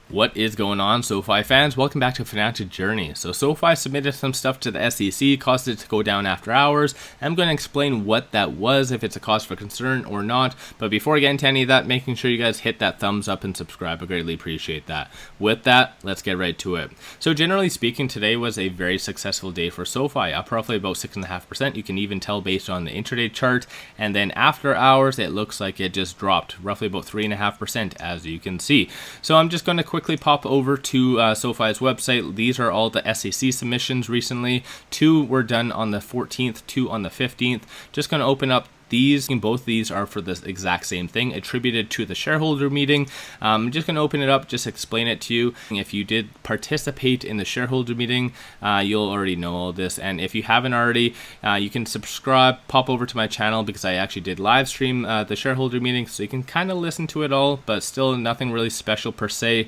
What is going on, SoFi fans? Welcome back to Financial Journey. So SoFi submitted some stuff to the SEC, caused it to go down after hours. I'm going to explain what that was, if it's a cause for concern or not. But before I get into any of that, making sure you guys hit that thumbs up and subscribe. I greatly appreciate that. With that, let's get right to it. So generally speaking, today was a very successful day for SoFi, up roughly about 6.5%. You can even tell based on the intraday chart. And then after hours, it looks like it just dropped roughly about 3.5%, as you can see. So I'm just going to quickly pop over to SoFi's website. These are all the SEC submissions recently. 2 were done on the 14th, 2 on the 15th. Just going to open up these, and both these are for the exact same thing, attributed to the shareholder meeting. I'm just going to open it up, just explain it to you. If you did participate in the shareholder meeting, you'll already know all this. And if you haven't already, you can subscribe, pop over to my channel, because I actually did live stream the shareholder meeting, so you can kind of listen to it all, but still nothing really special per se.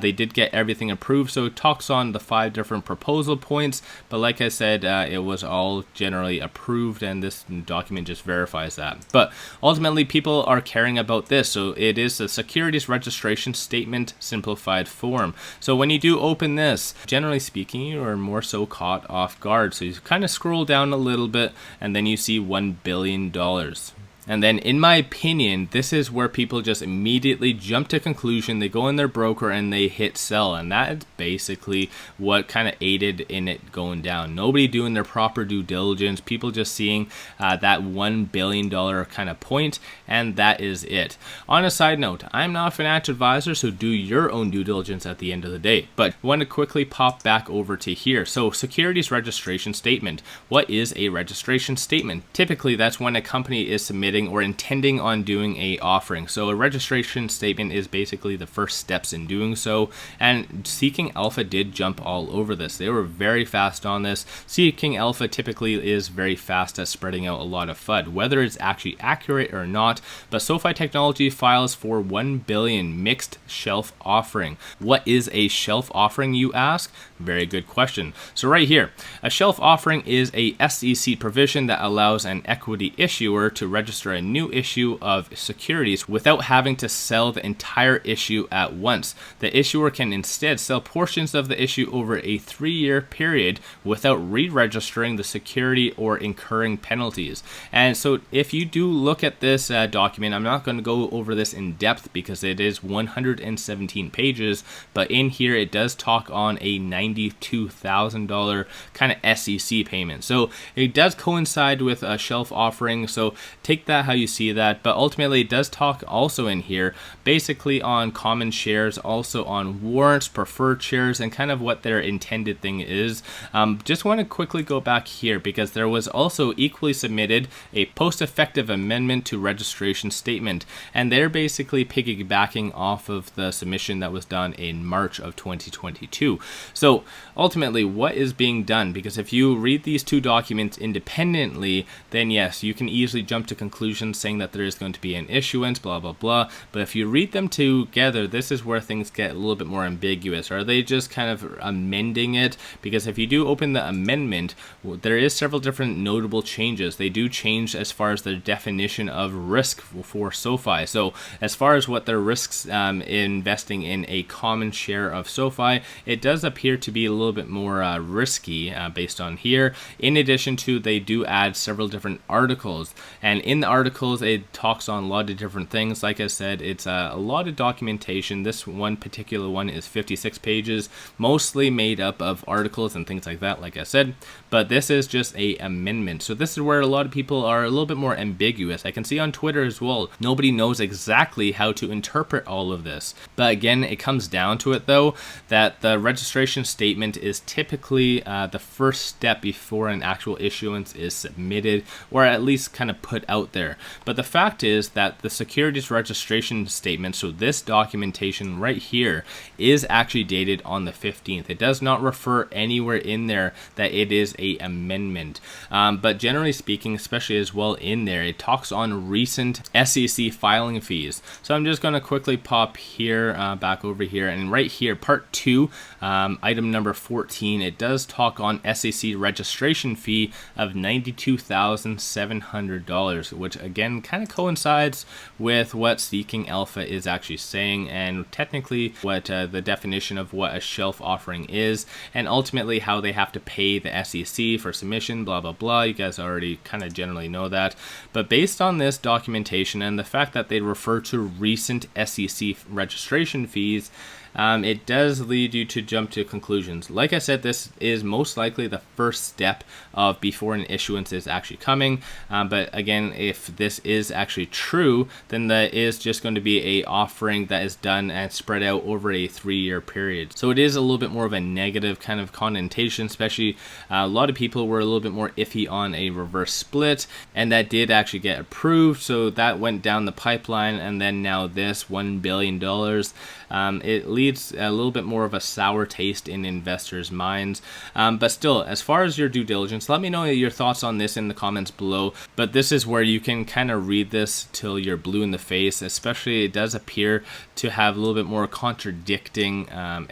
They did get everything approved, so it talks on the 5 different proposal points, but like I said, it was all generally approved, and this document just verifies that. But ultimately, people are caring about this. So it is a securities registration statement simplified form. So when you do open this, generally speaking, you are more so caught off guard. So you kind of scroll down a little bit, and then you see $1 billion. And then, in my opinion, this is where people just immediately jump to conclusion. They go in their broker and they hit sell. And that is basically what kind of aided in it going down. Nobody doing their proper due diligence. People just seeing that $1 billion kind of point. And that is it. On a side note, I'm not a financial advisor, so do your own due diligence at the end of the day. But I want to quickly pop back over to here. So securities registration statement. What is a registration statement? Typically, that's when a company is submitting or intending on doing a offering. So a registration statement is basically the first steps in doing so, and Seeking Alpha did jump all over this. They were very fast on this. Seeking Alpha typically is very fast at spreading out a lot of FUD, whether it's actually accurate or not. But SoFi Technologies files for $1 billion mixed shelf offering. What is a shelf offering, you ask? Very good question. So right here, a shelf offering is a SEC provision that allows an equity issuer to register a new issue of securities without having to sell the entire issue at once. The issuer can instead sell portions of the issue over a 3-year period without re-registering the security or incurring penalties. And so if you do look at this document, I'm not going to go over this in depth because it is 117 pages, but in here it does talk on a $92,000 kind of SEC payment. So it does coincide with a shelf offering, so take that how you see that. But ultimately, it does talk also in here basically on common shares, also on warrants, preferred shares, and kind of what their intended thing is. Just want to quickly go back here because there was also equally submitted a post-effective amendment to registration statement, and they're basically piggybacking off of the submission that was done in March of 2022. So ultimately, what is being done? Because if you read these 2 documents independently, then yes, you can easily jump to conclusions saying that there is going to be an issuance, blah, blah, blah. But if you read them together, this is where things get a little bit more ambiguous. Are they just kind of amending it? Because if you do open the amendment, there is several different notable changes. They do change as far as the definition of risk for SoFi. So as far as what their risks investing in a common share of SoFi, it does appear to be a little bit more risky based on here. In addition to, they do add several different articles, and in the articles it talks on a lot of different things. Like I said, it's a lot of documentation. This one particular one is 56 pages, mostly made up of articles and things like that, like I said. But this is just a amendment, so this is where a lot of people are a little bit more ambiguous. I can see on Twitter as well, nobody knows exactly how to interpret all of this. But again, it comes down to it though, that the registration statement is typically the first step before an actual issuance is submitted, or at least kind of put out there. But the fact is that the securities registration statement, so this documentation right here, is actually dated on the 15th. It does not refer anywhere in there that it is a amendment. But generally speaking, especially as well in there, it talks on recent SEC filing fees. So I'm just going to quickly pop here, back over here, and right here, part 2, item number 14, it does talk on SEC registration fee of $92,700, which which again kind of coincides with what 𝗖𝗢𝗡𝗖𝗧 is actually saying, and technically what the definition of what a shelf offering is, and ultimately how they have to pay the SEC for submission, blah blah blah. You guys already kind of generally know that. But based on this documentation and the fact that they refer to recent SEC registration fees, it does lead you to jump to conclusions. Like I said, this is most likely the first step of before an issuance is actually coming. But again, if this is actually true, then that is just going to be a offering that is done and spread out over a 3-year period. So it is a little bit more of a negative kind of connotation, especially a lot of people were a little bit more iffy on a reverse split, and that did actually get approved. So that went down the pipeline, and then now this $1 billion. It leads a little bit more of a sour taste in investors' minds. But still, as far as your due diligence, let me know your thoughts on this in the comments below. But this is where you can kind of read this till you're blue in the face, especially it does appear to have a little bit more contradicting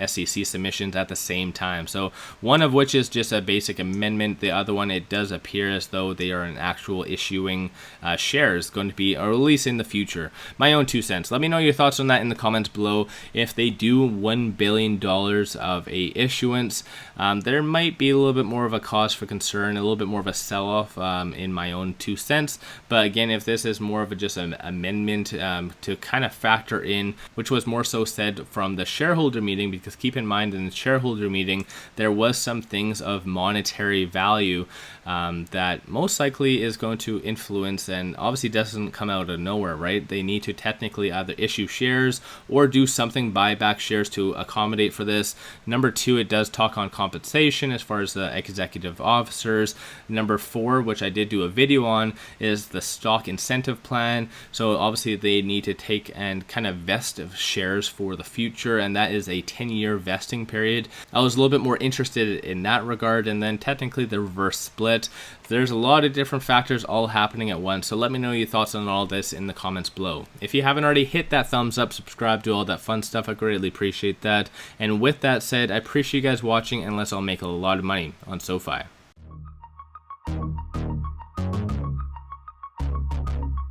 SEC submissions at the same time. So one of which is just a basic amendment. The other one, it does appear as though they are an actual issuing shares going to be, or at least in the future. My own 2 cents. Let me know your thoughts on that in the comments below. If they do $1 billion of a issuance, there might be a little bit more of a cause for concern, a little bit more of a sell-off in my own 2 cents. But again, if this is more of just an amendment to kind of factor in, which was more so said from the shareholder meeting, because keep in mind in the shareholder meeting, there was some things of monetary value that most likely is going to influence, and obviously doesn't come out of nowhere, right? They need to technically either issue shares or do something, buy back shares to accommodate for this. Number 2, it does talk on compensation as far as the executive officers. Number 4, which I did do a video on, is the stock incentive plan. So obviously they need to take and kind of vest of shares for the future, and that is a 10-year vesting period. I was a little bit more interested in that regard. And then technically the reverse split. There's a lot of different factors all happening at once, so let me know your thoughts on all this in the comments below. If you haven't already, hit that thumbs up, subscribe, do all that fun stuff. I greatly appreciate that. And with that said, I appreciate you guys watching, and let's all make a lot of money on SoFi.